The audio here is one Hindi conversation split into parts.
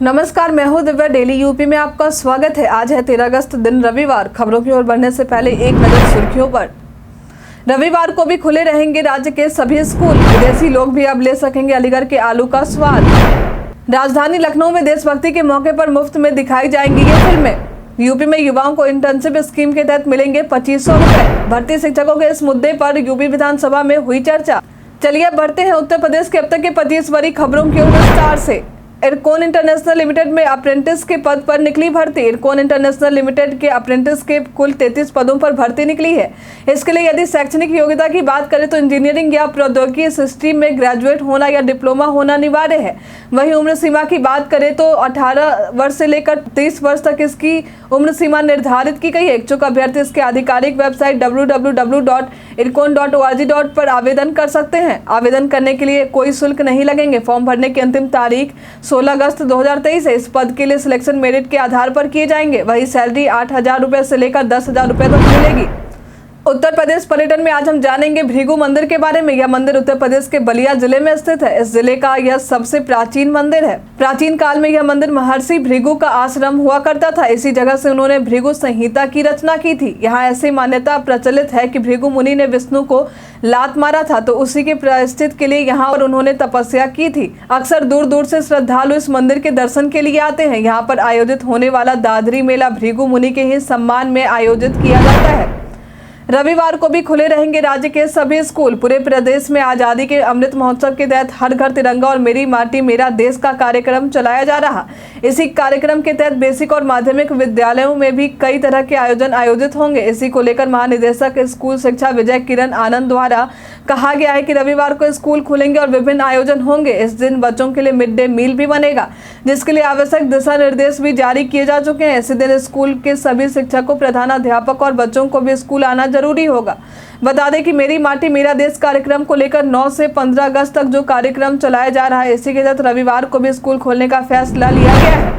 नमस्कार, मैं हूं दिव्या। डेली यूपी में आपका स्वागत है। आज है 13 अगस्त, दिन रविवार। खबरों की ओर बढ़ने से पहले एक नजर सुर्खियों पर। रविवार को भी खुले रहेंगे राज्य के सभी स्कूल। विदेशी लोग भी अब ले सकेंगे अलीगढ़ के आलू का स्वाद। राजधानी लखनऊ में देशभक्ति के मौके पर मुफ्त में दिखाई जाएंगी ये फिल्में। यूपी में युवाओं को इंटर्नशिप स्कीम के तहत मिलेंगे 2500 रुपए। भर्ती शिक्षकों के इस मुद्दे पर यूपी विधानसभा में हुई चर्चा। चलिए अब बढ़ते हैं उत्तर प्रदेश के अब तक के 25 बड़ी खबरों की ओर विस्तार से। इरकॉन इंटरनेशनल लिमिटेड में अप्रेंटिस के पद पर निकली भर्ती। इरकॉन इंटरनेशनल लिमिटेड के अप्रेंटिस के कुल 33 पदों पर भर्ती निकली है। इसके लिए यदि शैक्षणिक योग्यता की बात करें तो इंजीनियरिंग या प्रौद्योगिकी स्ट्रीम में ग्रेजुएट होना या डिप्लोमा होना अनिवार्य है। वहीं उम्र सीमा की बात करें तो 18 वर्ष से लेकर 30 वर्ष तक इसकी उम्र सीमा निर्धारित की गई है। इच्छुक अभ्यर्थी इसके आधिकारिक वेबसाइट www.ircon.org पर आवेदन कर सकते हैं। आवेदन करने के लिए कोई शुल्क नहीं लगेंगे। फॉर्म भरने की अंतिम तारीख 16 अगस्त 2023 है। इस पद के लिए सिलेक्शन मेरिट के आधार पर किए जाएंगे। वही सैलरी 8,000 रुपए से लेकर 10,000 रुपए तक मिलेगी। उत्तर प्रदेश पर्यटन में आज हम जानेंगे भृगु मंदिर के बारे में। यह मंदिर उत्तर प्रदेश के बलिया जिले में स्थित है। इस जिले का यह सबसे प्राचीन मंदिर है। प्राचीन काल में यह मंदिर महर्षि भृगु का आश्रम हुआ करता था। इसी जगह से उन्होंने भृगु संहिता की रचना की थी। यहाँ ऐसी मान्यता प्रचलित है कि भृगु मुनि ने विष्णु को लात मारा था तो उसी के प्रायश्चित के लिए यहाँ और उन्होंने तपस्या की थी। अक्सर दूर दूर से श्रद्धालु इस मंदिर के दर्शन के लिए आते हैं। यहाँ पर आयोजित होने वाला दादरी मेला भृगु मुनि के ही सम्मान में आयोजित किया जाता है। रविवार को भी खुले रहेंगे राज्य के सभी स्कूल। पूरे प्रदेश में आजादी के अमृत महोत्सव के तहत हर घर तिरंगा और मेरी माटी मेरा देश का कार्यक्रम चलाया जा रहा। इसी कार्यक्रम के तहत बेसिक और माध्यमिक विद्यालयों में भी कई तरह के आयोजन आयोजित होंगे। इसी को लेकर महानिदेशक स्कूल शिक्षा विजय किरण आनंद द्वारा कहा गया है कि रविवार को स्कूल खुलेंगे और विभिन्न आयोजन होंगे। इस दिन बच्चों के लिए मिड डे मील भी बनेगा, जिसके लिए आवश्यक दिशा निर्देश भी जारी किए जा चुके हैं। इसी दिन स्कूल के सभी शिक्षकों, प्रधानाध्यापक और बच्चों को भी स्कूल आना जरूरी होगा। बता दें कि मेरी माटी मेरा देश कार्यक्रम को लेकर 9 से 15 अगस्त तक जो कार्यक्रम चलाया जा रहा है, इसी के तहत रविवार को भी स्कूल खोलने का फैसला लिया गया है।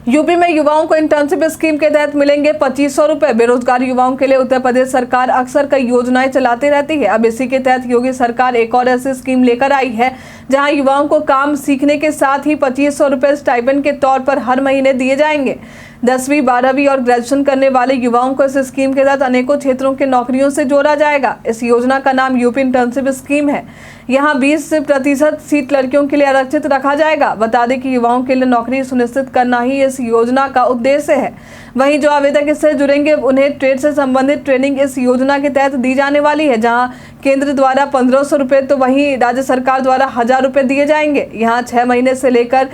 यूपी में युवाओं को इंटर्नशिप स्कीम के तहत मिलेंगे 2500 रुपए। बेरोजगार युवाओं के लिए उत्तर प्रदेश सरकार अक्सर कई योजनाएं चलाती रहती है। अब इसी के तहत योगी सरकार एक और ऐसी स्कीम लेकर आई है जहां युवाओं को काम सीखने के साथ ही 2500 रुपए स्टाइपेंड के तौर पर हर महीने दिए जाएंगे। 10वीं 12वीं और ग्रेजुएशन करने वाले युवाओं को इस स्कीम के तहत अनेकों क्षेत्रों के नौकरियों से जोड़ा जाएगा। इस योजना का नाम यूपी इंटर्नशिप स्कीम है। यहाँ 20% सीट लड़कियों के लिए आरक्षित रखा जाएगा। बता दें कि युवाओं के लिए नौकरी सुनिश्चित करना ही इस योजना का उद्देश्य है। वहीं जो आवेदक इससे जुड़ेंगे उन्हें ट्रेड से संबंधित ट्रेनिंग इस योजना के तहत दी जाने वाली है, जहाँ केंद्र द्वारा 1500 रुपये तो वहीं राज्य सरकार द्वारा 1000 रुपये दिए जाएंगे। यहाँ 6 महीने से लेकर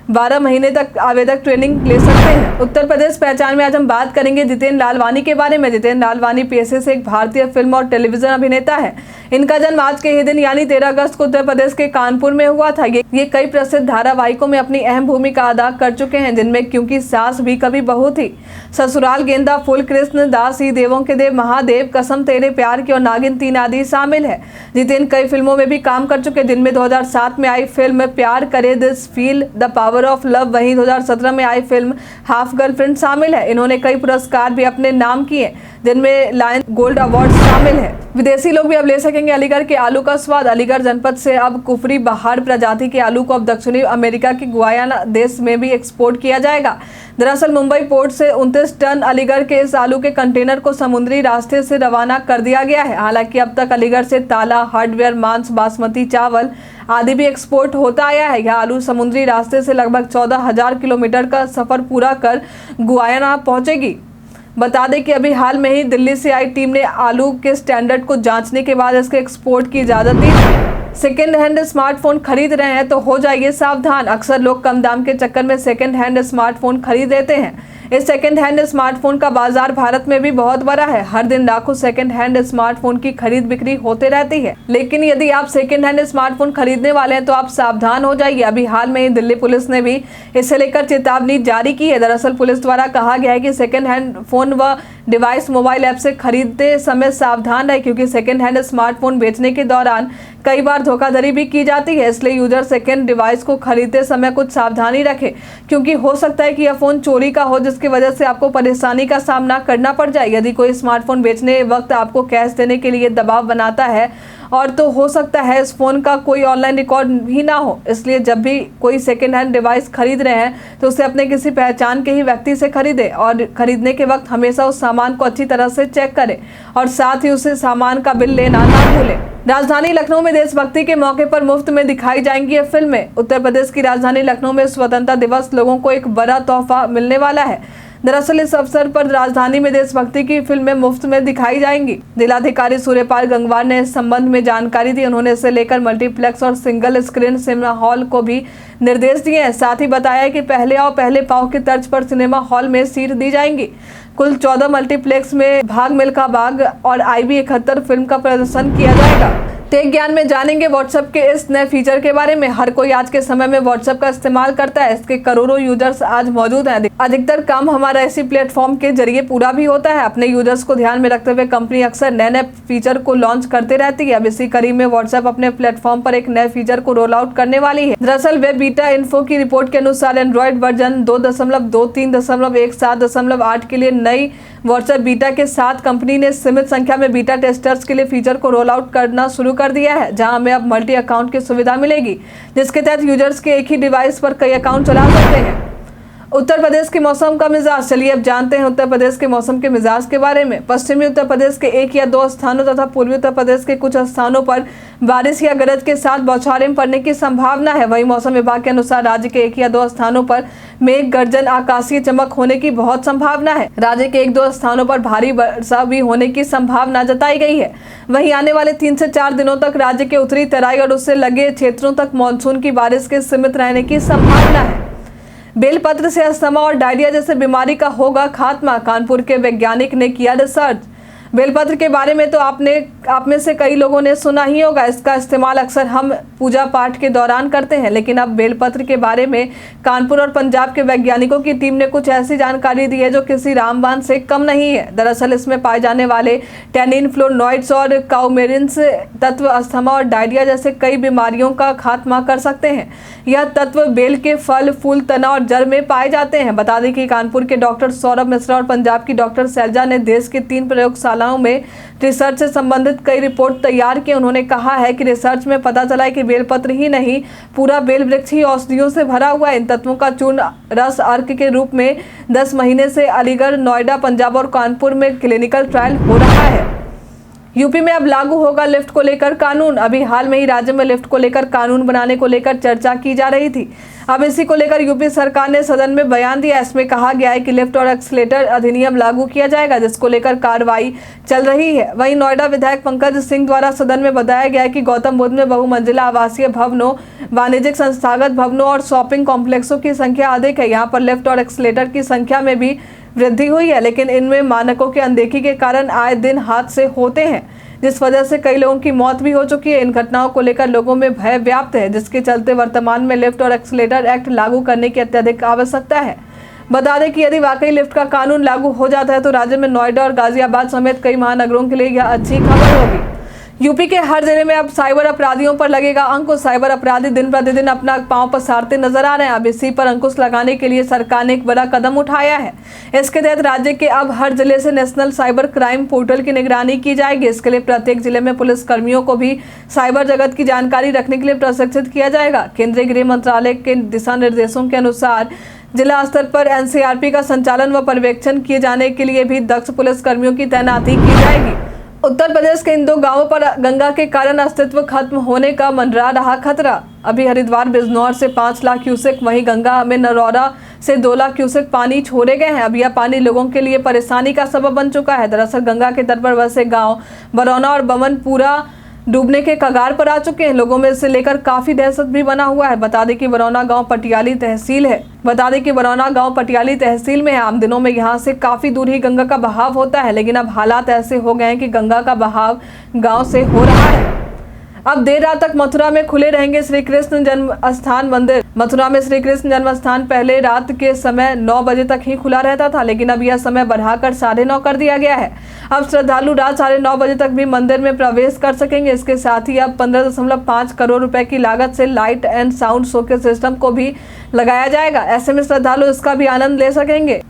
12 महीने तक आवेदक ट्रेनिंग ले सकते हैं। उत्तर प्रदेश पहचान में आज हम बात करेंगे जितेंद्र लालवानी के बारे में। जितेंद्र लालवानी पेशे से एक भारतीय फिल्म और टेलीविजन अभिनेता है। इनका जन्म आज के ही दिन यानी 13 अगस्त को उत्तर प्रदेश के कानपुर में हुआ था। ये कई प्रसिद्ध धारावाहिकों में अपनी अहम भूमिका अदा कर चुके हैं, जिनमें क्योंकि सास भी कभी बहू थी, ससुराल गेंदा फूल, कृष्ण दास ही देवों के देव, महादेव, कसम तेरे प्यार की और नागिन 3 आदि शामिल है। जितेंद्र कई फिल्मों में भी काम कर चुके, जिनमें 2007 में आई फिल्म प्यार करे this feel the power of love, वहीं 2017 में आई फिल्म हाफ गर्लफ्रेंड शामिल है। इन्होंने कई पुरस्कार भी अपने नाम किए, जिनमें लायन गोल्ड अवार्ड शामिल है। विदेशी लोग भी अब ले सकेंगे अलीगढ़ के आलू का स्वाद। अलीगढ़ जनपद से अब कुफरी बहार प्रजाति के आलू को अब दक्षिणी अमेरिका की गुयाना देश में भी एक्सपोर्ट किया जाएगा। दरअसल मुंबई पोर्ट से 29 टन अलीगढ़ के इस आलू के कंटेनर को समुद्री रास्ते से रवाना कर दिया गया है। हालांकि अब तक अलीगढ़ से ताला, हार्डवेयर, मांस, बासमती चावल आदि भी एक्सपोर्ट होता आया है। यह आलू समुद्री रास्ते से लगभग 14,000 किलोमीटर का सफर पूरा कर गुयाना पहुंचेगी। बता दें कि अभी हाल में ही दिल्ली से आई टीम ने आलू के स्टैंडर्ड को जांचने के बाद इसके एक्सपोर्ट की इजाजत दी। सेकेंड हैंड स्मार्टफोन खरीद रहे हैं तो हो जाइए सावधान। अक्सर लोग कम दाम के चक्कर में सेकेंड हैंड स्मार्टफोन खरीद लेते हैं। इस सेकेंड हैंड स्मार्टफोन का बाजार भारत में भी बहुत बड़ा है। हर दिन लाखों सेकेंड हैंड स्मार्टफोन की खरीद बिक्री होते रहती है। लेकिन यदि आप सेकेंड हैंड स्मार्टफोन खरीदने वाले हैं तो आप सावधान हो जाइए। अभी हाल में ही दिल्ली पुलिस ने भी इसे लेकर चेतावनी जारी की है। दरअसल पुलिस द्वारा कहा गया है कि सेकेंड हैंड फोन व डिवाइस मोबाइल ऐप से खरीदते समय सावधान रहे, क्योंकि सेकेंड हैंड स्मार्टफोन बेचने के दौरान कई बार धोखाधड़ी भी की जाती है। इसलिए यूजर सेकेंड डिवाइस को खरीदते समय कुछ सावधानी रखें, क्योंकि हो सकता है कि यह फोन चोरी का हो, जिसकी वजह से आपको परेशानी का सामना करना पड़ जाए। यदि कोई स्मार्टफोन बेचने वक्त आपको कैश देने के लिए दबाव बनाता है और तो हो सकता है इस फोन का कोई ऑनलाइन रिकॉर्ड भी ना हो। इसलिए जब भी कोई सेकेंड हैंड डिवाइस खरीद रहे हैं तो उसे अपने किसी पहचान के ही व्यक्ति से खरीदे और खरीदने के वक्त हमेशा उस सामान को अच्छी तरह से चेक करें और साथ ही उसे सामान का बिल लेना ना भूलें। राजधानी लखनऊ में देशभक्ति के मौके पर मुफ्त में दिखाई जाएंगी ये फिल्में। उत्तर प्रदेश की राजधानी लखनऊ में स्वतंत्रता दिवस लोगों को एक बड़ा तोहफा मिलने वाला है। दरअसल इस अवसर पर राजधानी में देशभक्ति की फिल्में मुफ्त में दिखाई जाएंगी। जिलाधिकारी सूर्यपाल गंगवार ने इस संबंध में जानकारी दी। उन्होंने इसे लेकर मल्टीप्लेक्स और सिंगल स्क्रीन सिनेमा हॉल को भी निर्देश दिए हैं। साथ ही बताया कि पहले आओ पहले पाओ की तर्ज पर सिनेमा हॉल में सीट दी जाएंगी। कुल 14 मल्टीप्लेक्स में भाग मिल्खा भाग और IB 71 फिल्म का प्रदर्शन किया जाएगा। टेक ज्ञान में जानेंगे व्हाट्सएप के इस नए फीचर के बारे में। हर कोई आज के समय में व्हाट्सएप का इस्तेमाल करता है। इसके करोड़ों यूजर्स आज मौजूद हैं। अधिकतर काम हमारा इसी प्लेटफॉर्म के जरिए पूरा भी होता है। अपने यूजर्स को ध्यान में रखते हुए कंपनी अक्सर नए नए फीचर को लॉन्च करते रहती है। अब इसी कड़ी में व्हाट्सएप अपने प्लेटफॉर्म पर एक नए फीचर को रोल आउट करने वाली है। दरअसल वेब बीटा इन्फो की रिपोर्ट के अनुसार एंड्रॉइड वर्जन 2.23.17.8 के लिए नई व्हाट्सएप बीटा के साथ कंपनी ने सीमित संख्या में बीटा टेस्टर्स के लिए फीचर को रोल आउट करना शुरू कर दिया है, जहां हमें अब मल्टी अकाउंट की सुविधा मिलेगी, जिसके तहत यूजर्स के एक ही डिवाइस पर कई अकाउंट चला सकते हैं। उत्तर प्रदेश के मौसम का मिजाज, चलिए अब जानते हैं उत्तर प्रदेश के मौसम के मिजाज के बारे में। पश्चिमी उत्तर प्रदेश के 1 या 2 स्थानों तथा पूर्वी उत्तर प्रदेश के कुछ स्थानों पर बारिश या गरज के साथ बौछारें पड़ने की संभावना है। वहीं मौसम विभाग के अनुसार राज्य के 1 या 2 स्थानों पर मेघ गर्जन आकाशीय चमक होने की बहुत संभावना है। राज्य के 1-2 स्थानों पर भारी वर्षा भी होने की संभावना जताई गई है। वहीं आने वाले 3 से 4 दिनों तक राज्य के उत्तरी तराई और उससे लगे क्षेत्रों तक मानसून की बारिश के सीमित रहने की संभावना है। बेलपत्र से अस्थमा और डायरिया जैसे बीमारी का होगा खात्मा, कानपुर के वैज्ञानिक ने किया रिसर्च। बेलपत्र के बारे में तो आप में से कई लोगों ने सुना ही होगा। इसका इस्तेमाल अक्सर हम पूजा पाठ के दौरान करते हैं, लेकिन अब बेलपत्र के बारे में कानपुर और पंजाब के वैज्ञानिकों की टीम ने कुछ ऐसी जानकारी दी है जो किसी रामबाण से कम नहीं है। दरअसल इसमें पाए जाने वाले टैनिन, फ्लोनोइड्स और काउमेरिन्स तत्व अस्थमा और डायरिया जैसे कई बीमारियों का खात्मा कर सकते हैं। यह तत्व बेल के फल, फूल, तना और जड़ में पाए जाते हैं। बता दें कि कानपुर के डॉक्टर सौरभ मिश्रा और पंजाब की डॉक्टर शैलजा ने देश के 3 प्रयोगशालाओं में रिसर्च से संबंधित कई रिपोर्ट तैयार की। उन्होंने कहा है कि रिसर्च में पता चला है कि बेलपत्र ही नहीं, पूरा बेल वृक्ष ही औषधियों से भरा हुआ है। इन तत्वों का चूर्ण रस अर्क के रूप में 10 महीने से अलीगढ़, नोएडा, पंजाब और कानपुर में क्लिनिकल ट्रायल हो रहा है। यूपी में अब लागू होगा लिफ्ट को लेकर कानून। अभी हाल में ही राज्य में लिफ्ट को लेकर कानून बनाने को लेकर चर्चा की जा रही थी। अब इसी को लेकर यूपी सरकार ने सदन में बयान दिया। इसमें कहा गया है कि लिफ्ट और एक्सीलेटर अधिनियम लागू किया जाएगा, जिसको लेकर कार्रवाई चल रही है। वहीं नोएडा विधायक पंकज सिंह द्वारा सदन में बताया गया है कि गौतम बुद्ध में बहुमंजिला आवासीय भवनों, वाणिज्यिक संस्थागत भवनों और शॉपिंग कॉम्प्लेक्सों की संख्या अधिक है। यहाँ पर लिफ्ट और एक्सीलेटर की संख्या में भी वृद्धि हुई है, लेकिन इनमें मानकों की अनदेखी के कारण आए दिन हादसे होते हैं, जिस वजह से कई लोगों की मौत भी हो चुकी है। इन घटनाओं को लेकर लोगों में भय व्याप्त है, जिसके चलते वर्तमान में लिफ्ट और एक्सीलेटर एक्ट लागू करने की अत्यधिक आवश्यकता है। बता दें कि यदि वाकई लिफ्ट का कानून लागू हो जाता है तो राज्य में नोएडा और गाजियाबाद समेत कई महानगरों के लिए यह अच्छी खबर होगी। यूपी के हर जिले में अब साइबर अपराधियों पर लगेगा अंकुश। साइबर अपराधी दिन प्रतिदिन अपना पांव पसारते नजर आ रहे हैं। अब इसी पर अंकुश लगाने के लिए सरकार ने एक बड़ा कदम उठाया है। इसके तहत राज्य के अब हर जिले से नेशनल साइबर क्राइम पोर्टल की निगरानी की जाएगी। इसके लिए प्रत्येक जिले में पुलिस कर्मियों को भी साइबर जगत की जानकारी रखने के लिए प्रशिक्षित किया जाएगा। केंद्रीय गृह मंत्रालय के दिशा निर्देशों के अनुसार जिला स्तर पर NCRP का संचालन व पर्यवेक्षण किए जाने के लिए भी दक्ष पुलिस कर्मियों की तैनाती की जाएगी। उत्तर प्रदेश के इन 2 गांवों पर गंगा के कारण अस्तित्व खत्म होने का मंडरा रहा खतरा। अभी हरिद्वार बिजनौर से 5 लाख क्यूसेक, वहीं गंगा में नरौरा से 2 लाख क्यूसेक पानी छोड़े गए हैं। अब यह पानी लोगों के लिए परेशानी का सबब बन चुका है। दरअसल गंगा के तट पर बसे गाँव बरौना और बमन पूरा डूबने के कगार पर आ चुके हैं। लोगों में इसे लेकर काफी दहशत भी बना हुआ है। बता दें कि बरौना गांव पटियाली तहसील में है। आम दिनों में यहां से काफी दूर ही गंगा का बहाव होता है, लेकिन अब हालात ऐसे हो गए हैं कि गंगा का बहाव गांव से हो रहा है। अब देर रात तक मथुरा में खुले रहेंगे श्री कृष्ण जन्म स्थान मंदिर। मथुरा में श्री कृष्ण जन्म स्थान पहले रात के समय 9 बजे तक ही खुला रहता था, लेकिन अब यह समय बढ़ाकर 9:30 कर दिया गया है। अब श्रद्धालु रात 9:30 बजे तक भी मंदिर में प्रवेश कर सकेंगे। इसके साथ ही अब 15.5 करोड़ रुपए की लागत से लाइट एंड साउंड शो के सिस्टम को भी लगाया जाएगा। ऐसे में श्रद्धालु इसका भी आनंद ले सकेंगे।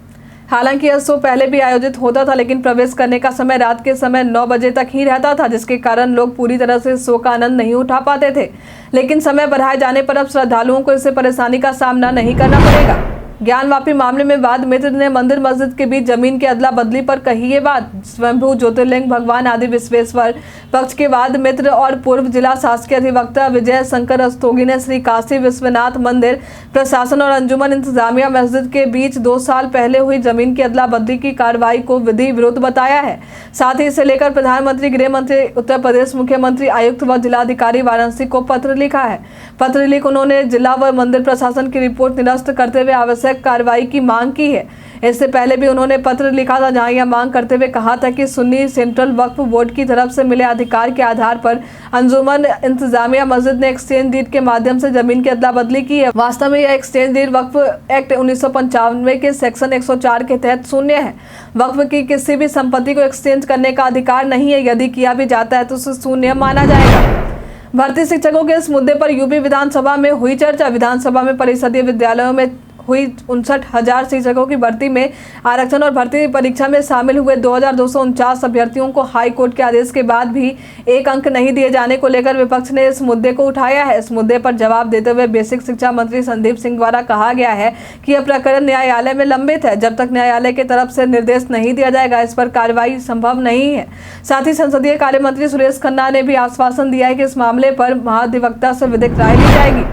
हालांकि यह शो पहले भी आयोजित होता था, लेकिन प्रवेश करने का समय रात के समय 9 बजे तक ही रहता था, जिसके कारण लोग पूरी तरह से शो का आनंद नहीं उठा पाते थे। लेकिन समय बढ़ाए जाने पर अब श्रद्धालुओं को इससे परेशानी का सामना नहीं करना पड़ेगा। ज्ञानवापी मामले में वाद मित्र ने मंदिर मस्जिद के बीच जमीन की अदला बदली पर कही ये बात। स्वयंभू ज्योतिर्लिंग भगवान आदि विश्वेश्वर पक्ष के वाद मित्र और पूर्व जिला शासकीय अधिवक्ता विजय शंकर रस्तोगी ने श्री काशी विश्वनाथ मंदिर प्रशासन और अंजुमन इंतजामिया मस्जिद के बीच 2 साल पहले हुई जमीन की अदला बदली की कार्रवाई को विधि विरुद्ध बताया है। साथ ही इसे लेकर प्रधानमंत्री, गृह मंत्री, उत्तर प्रदेश मुख्यमंत्री, आयुक्त व जिलाधिकारी वाराणसी को पत्र लिखा है। पत्र लिख उन्होंने जिला व मंदिर प्रशासन की रिपोर्ट निरस्त करते हुए आवश्यक कार्रवाई की मांग की है। इससे पहले भी उन्होंने पत्र लिखा था, जहां यह मांग करते हुए कहा था कि सुन्नी सेंट्रल वक्फ बोर्ड की तरफ से मिले अधिकार के आधार पर अंजुमन इंतजामिया मस्जिद ने एक्सचेंज डीड के माध्यम से जमीन की अदला बदली की है। वास्तव में यह एक्सचेंज डीड वक्फ एक्ट 1995 के सेक्शन 104 के तहत शून्य है। वक्फ की किसी भी संपत्ति को एक्सचेंज करने का अधिकार नहीं है। यदि किया भी जाता है तो उसे शून्य माना जाएगा। भर्ती शिक्षकों के इस मुद्दे पर यूपी विधानसभा में हुई चर्चा। विधानसभा में परिषदीय विद्यालयों में हुई 59,000 शिक्षकों की भर्ती में आरक्षण और भर्ती परीक्षा में शामिल हुए 2,249 अभ्यर्थियों को हाई कोर्ट के आदेश के बाद भी 1 अंक नहीं दिए जाने को लेकर विपक्ष ने इस मुद्दे को उठाया है। इस मुद्दे पर जवाब देते हुए बेसिक शिक्षा मंत्री संदीप सिंह द्वारा कहा गया है कि यह प्रकरण न्यायालय में लंबित है। जब तक न्यायालय की तरफ से निर्देश नहीं दिया जाएगा, इस पर कार्रवाई संभव नहीं है। साथ ही संसदीय कार्य मंत्री सुरेश खन्ना ने भी आश्वासन दिया है कि इस मामले पर महाधिवक्ता से विधिक राय ली जाएगी।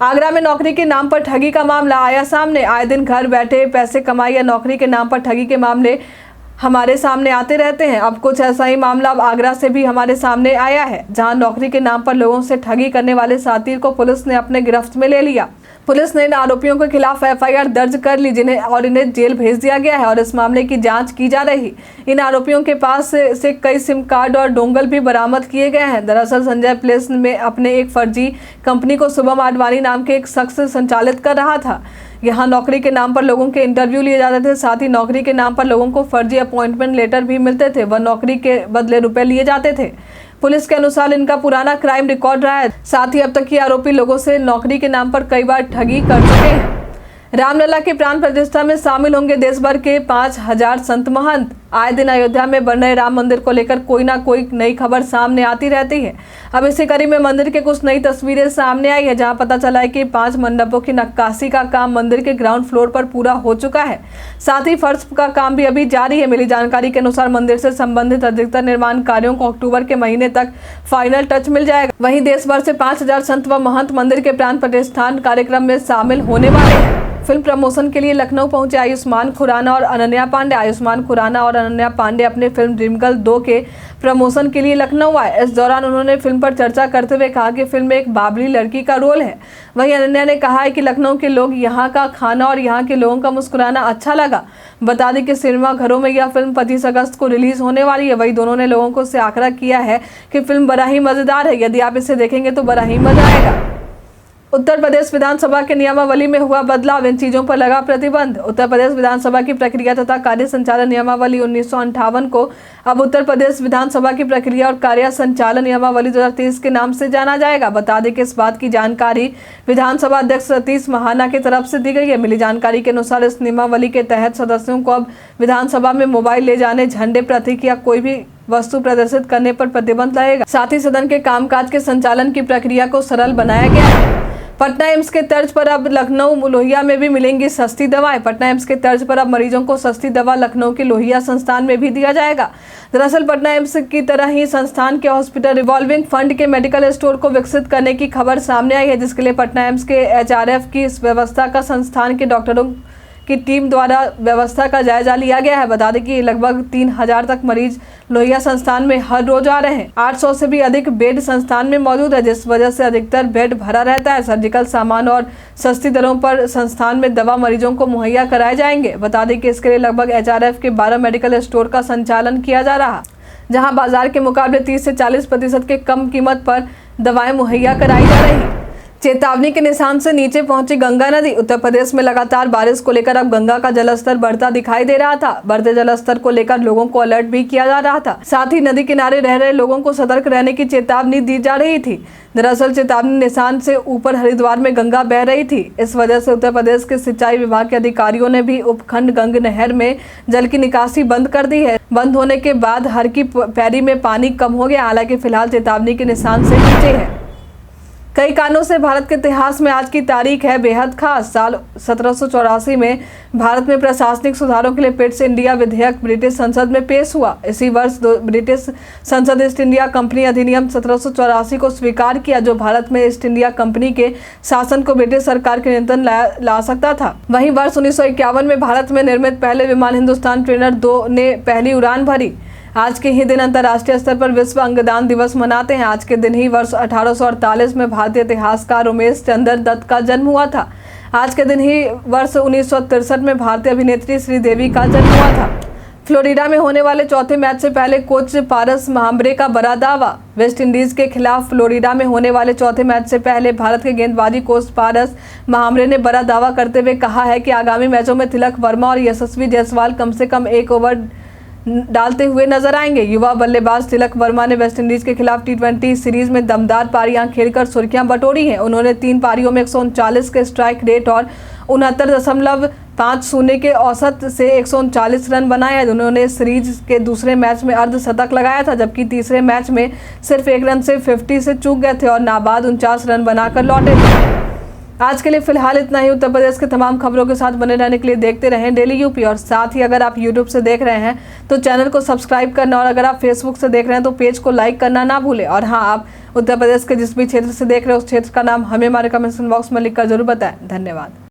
आगरा में नौकरी के नाम पर ठगी का मामला आया सामने। आए दिन घर बैठे पैसे कमाई या नौकरी के नाम पर ठगी के मामले हमारे सामने आते रहते हैं। अब कुछ ऐसा ही मामला अब आगरा से भी हमारे सामने आया है, जहां नौकरी के नाम पर लोगों से ठगी करने वाले साथी को पुलिस ने अपने गिरफ्त में ले लिया। पुलिस ने इन आरोपियों के खिलाफ FIR दर्ज कर ली, इन्हें जेल भेज दिया गया है और इस मामले की जांच की जा रही। इन आरोपियों के पास से कई सिम कार्ड और डोंगल भी बरामद किए गए हैं। दरअसल संजय प्लेस में अपने एक फर्जी कंपनी को शुभम आडवाणी नाम के एक शख्स संचालित कर रहा था। यहाँ नौकरी के नाम पर लोगों के इंटरव्यू लिए जाते थे। साथ ही नौकरी के नाम पर लोगों को फर्जी अपॉइंटमेंट लेटर भी मिलते थे व नौकरी के बदले रुपए लिए जाते थे। पुलिस के अनुसार इनका पुराना क्राइम रिकॉर्ड रहा है। साथ ही अब तक ये आरोपी लोगों से नौकरी के नाम पर कई बार ठगी कर चुके हैं। रामलला की प्राण प्रतिष्ठा में शामिल होंगे देश भर के 5,000 संत महंत। आए दिन अयोध्या में बन रहे राम मंदिर को लेकर कोई ना कोई नई खबर सामने आती रहती है। अब इसी कड़ी में मंदिर के कुछ नई तस्वीरें सामने आई है, जहां पता चला है कि 5 मंडपों की नक्काशी का काम मंदिर के ग्राउंड फ्लोर पर पूरा हो चुका है। साथ ही फर्श का काम भी अभी जारी है। मिली जानकारी के अनुसार मंदिर से संबंधित अधिकतर निर्माण कार्यों को अक्टूबर के महीने तक फाइनल टच मिल जाएगा। वहीं देश भर से 5,000 संत व महंत मंदिर के प्राण प्रतिष्ठान कार्यक्रम में शामिल होने वाले हैं। फिल्म प्रमोशन के लिए लखनऊ पहुंचे आयुष्मान खुराना और अनन्या पांडे। आयुष्मान खुराना और अनन्या पांडे अपने फिल्म ड्रीम गर्ल 2 के प्रमोशन के लिए लखनऊ आए। इस दौरान उन्होंने फिल्म पर चर्चा करते हुए कहा कि फिल्म में एक बाबरी लड़की का रोल है। वहीं अनन्या ने कहा है कि लखनऊ के लोग, यहाँ का खाना और यहाँ के लोगों का मुस्कुराना अच्छा लगा। बता दें कि सिनेमा घरों में यह फिल्म 25 अगस्त को रिलीज होने वाली है। वहीं दोनों ने लोगों को से आग्रह किया है कि फिल्म बड़ा ही मजेदार है। यदि आप इसे देखेंगे तो बड़ा ही मजा आएगा। उत्तर प्रदेश विधानसभा के नियमावली में हुआ बदलाव, इन चीजों पर लगा प्रतिबंध। उत्तर प्रदेश विधानसभा की प्रक्रिया तथा कार्य संचालन नियमावली 1958 को अब उत्तर प्रदेश विधानसभा की प्रक्रिया और कार्य संचालन नियमावली 2023 के नाम से जाना जाएगा। बता दें कि इस बात की जानकारी विधानसभा अध्यक्ष सतीश महाना की तरफ से दी गई है। मिली जानकारी के अनुसार इस नियमावली के तहत सदस्यों को अब विधानसभा में मोबाइल ले जाने, झंडे, प्रतीक या कोई भी वस्तु प्रदर्शित करने पर प्रतिबंध रहेगा। साथ ही सदन के कामकाज के संचालन की प्रक्रिया को सरल बनाया गया है। पटना एम्स के तर्ज पर अब लखनऊ लोहिया में भी मिलेंगी सस्ती दवाएं। पटना एम्स के तर्ज पर अब मरीजों को सस्ती दवा लखनऊ के लोहिया संस्थान में भी दिया जाएगा। दरअसल पटना एम्स की तरह ही संस्थान के हॉस्पिटल रिवॉल्विंग फंड के मेडिकल स्टोर को विकसित करने की खबर सामने आई है, जिसके लिए पटना एम्स के HRF की इस व्यवस्था का संस्थान के डॉक्टरों की टीम द्वारा व्यवस्था का जायजा लिया गया है। बता दें कि लगभग 3,000 तक मरीज लोहिया संस्थान में हर रोज आ रहे हैं। 800 से भी अधिक बेड संस्थान में मौजूद है, जिस वजह से अधिकतर बेड भरा रहता है। सर्जिकल सामान और सस्ती दरों पर संस्थान में दवा मरीजों को मुहैया कराए जाएंगे। बता दें कि इसके लिए लगभग HRF के 12 मेडिकल स्टोर का संचालन किया जा रहा, जहाँ बाजार के मुकाबले 30 से 40% के कम कीमत पर दवाएं मुहैया कराई जा रही। चेतावनी के निशान से नीचे पहुंची गंगा नदी। उत्तर प्रदेश में लगातार बारिश को लेकर अब गंगा का जलस्तर बढ़ता दिखाई दे रहा था। बढ़ते जलस्तर को लेकर लोगों को अलर्ट भी किया जा रहा था। साथ ही नदी किनारे रह रहे लोगों को सतर्क रहने की चेतावनी दी जा रही थी। दरअसल चेतावनी निशान से ऊपर हरिद्वार में गंगा बह रही थी। इस वजह से उत्तर प्रदेश के सिंचाई विभाग के अधिकारियों ने भी उपखंड गंग नहर में जल की निकासी बंद कर दी है। बंद होने के बाद हर की पैरी में पानी कम हो गया। हालांकि फिलहाल चेतावनी के निशान से नीचे है। कई कारणों से भारत के इतिहास में आज की तारीख है बेहद खास। साल 1784 में भारत में प्रशासनिक सुधारों के लिए पिट्स इंडिया विधेयक ब्रिटिश संसद में पेश हुआ। इसी वर्ष ब्रिटिश संसद ईस्ट इंडिया कंपनी अधिनियम 1784 को स्वीकार किया, जो भारत में ईस्ट इंडिया कंपनी के शासन को ब्रिटिश सरकार के नियंत्रण ला सकता था। वहीं वर्ष 1951 में भारत में निर्मित पहले विमान हिंदुस्तान ट्रेनर 2 ने पहली उड़ान भरी। आज के ही दिन अंतर्राष्ट्रीय स्तर पर विश्व अंगदान दिवस मनाते हैं। आज के दिन ही वर्ष 1848 में भारतीय इतिहासकार उमेश चंद्र दत्त का जन्म हुआ था। आज के दिन ही वर्ष 1963 में भारतीय अभिनेत्री श्रीदेवी का जन्म हुआ था। फ्लोरिडा में होने वाले चौथे मैच से पहले कोच पारस महाम्बरे का बड़ा दावा। वेस्ट इंडीज के खिलाफ फ्लोरिडा में होने वाले चौथे मैच से पहले भारत के गेंदबाजी कोच पारस महाम्बरे ने बड़ा दावा करते हुए कहा है कि आगामी मैचों में तिलक वर्मा और यशस्वी जायसवाल कम से कम 1 ओवर डालते हुए नजर आएंगे। युवा बल्लेबाज तिलक वर्मा ने वेस्टइंडीज के खिलाफ T20 सीरीज में दमदार पारियां खेलकर सुर्खियां बटोरी हैं। उन्होंने 3 पारियों में 139 के स्ट्राइक रेट और 69.50 के औसत से 139 रन बनाए हैं। उन्होंने सीरीज के दूसरे मैच में अर्धशतक लगाया था, जबकि तीसरे मैच में सिर्फ 1 रन से 50 से चूक गए थे और नाबाद 49 रन बनाकर लौटे थे। आज के लिए फिलहाल इतना ही। उत्तर प्रदेश के तमाम खबरों के साथ बने रहने के लिए देखते रहें डेली यूपी। और साथ ही अगर आप यूट्यूब से देख रहे हैं तो चैनल को सब्सक्राइब करना, और अगर आप फेसबुक से देख रहे हैं तो पेज को लाइक करना ना भूलें। और हाँ, आप उत्तर प्रदेश के जिस भी क्षेत्र से देख रहे हैं उस क्षेत्र का नाम हमें हमारे कमेंट बॉक्स में लिखकर जरूर बताएं। धन्यवाद।